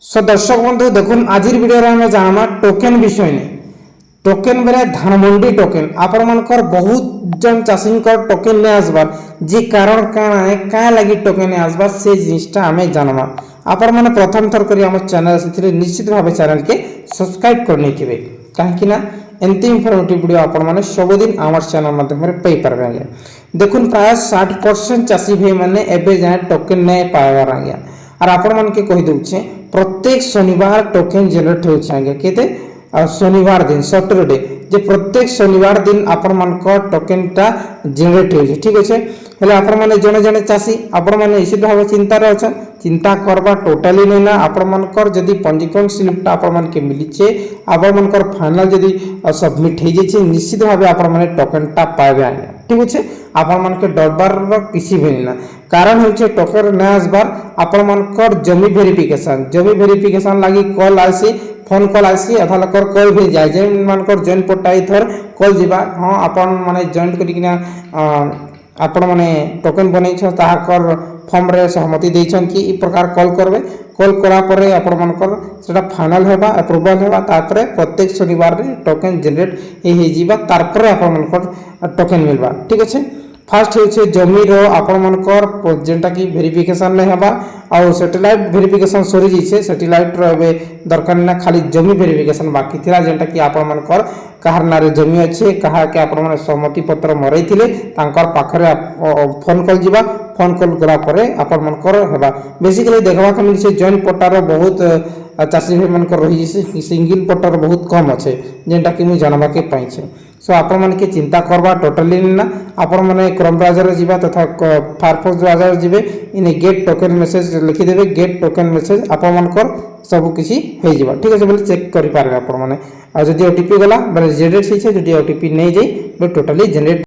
सो दर्शक बंधु देखुन आज भिडियो आम जाना टोकेन विषय में टोकेन बेले धानमंडी टोकेन आपण मानकर बहुत जन चाषी टोकेन नहीं आसबार जी कारण काण है क्या लगी टोकेन नहीं आसबार से जिनटा आम जानमा आपण मैंने प्रथम थर कर चैनल से निश्चित भाव चैनल के सब्सक्राइब करने थे कहीं एमती इनफर्मेटिव वीडियो आपण मैंने सबुदिन आम चैनल माध्यम पाइपर आज्ञा देखुन प्राय 60% चाषी भाई मैंने एवं जाए टोकेन नहीं पाइबार आज्ञा और आपण मान के कही दूचे प्रत्येक शनिवार टोकेन जनरेट होचे आज्ञा केते शनिवार दिन सैटरडे जे प्रत्येक शनिवार दिन आपण मान को टोकेन टा जनरेट होचे ठीक अछि हेले आपण माने जने जने चासी आपण माने निश्चित भाव चिंता रे अछन चिंता करबा टोटली नै ना आपण मान कर जदी पंजीकरण स्लिप टा आपण मान के मिलिचे आपण मान कर फाइनल जदी सबमिट हे जेचे निश्चित भाव आपण माने टोकेन टा पाइबे आज्ञा ठीक अछि आपण मान के डरबार किसी भी ना कारण होचे टोकेन न आसबार आपण मान कर जमी वेरिफिकेशन लागि कॉल आसी फोन कॉल आसी अधा लकर कॉल भी जाय जे मानकर जॉइन पटाई थर कॉल जिबा हां आपण माने जॉइन करिकिना आपण माने टोकेन बनै छ ताहा कर फॉर्म रे सहमति दैछन कि ई प्रकार कॉल करबे कॉल करा परे आपण मानकर सेटा फाइनल हेबा अप्रूवल हेबा तापरे प्रत्येक शनिवार रे टोकेन जनरेट हे जिबा तारपरे आपण मानकर टोकेन मिलबा ठीक अछि फास्ट होचे जमी रो आपण मानकर जेंटा की वेरिफिकेशन नै हेबा आ सैटेलाइट वेरिफिकेशन सरी जिसे सैटेलाइट रो एबे दरकार ना खाली जमी वेरिफिकेशन बाकी थिला जेंटा की आपण मानकर कहार नारे जमी अच्छे कहा के आपण माने सहमति पत्र मरई थिले तांकर पाखरे फोन कॉल जिबा फोन कॉल करा परे आपण मानकर हेबा बेसिकली देखबा के मिलसे जॉइन पट्टार बहुत चाषी भाई मानकर रही सिंगल पट्टार बहुत कम अच्छे जेंटा कि मु जानबा के पाई छे सो आपण माने के चिंता करबा टोटली ना आपण माने क्रोम ब्राउजर जीवा तथा फायरफॉक्स ब्राउजर जीवे इने गेट टोकेन मैसेज लिखि देबे गेट टोकेन मैसेज आपण मानकर सब किछि हे जीवा ठीक আছে बोले चेक करि पारबे आपण माने आ जदी ओटीपी गला बोले जनरेट छै जदी ओटीपी नै जाई बे टोटली जनरेट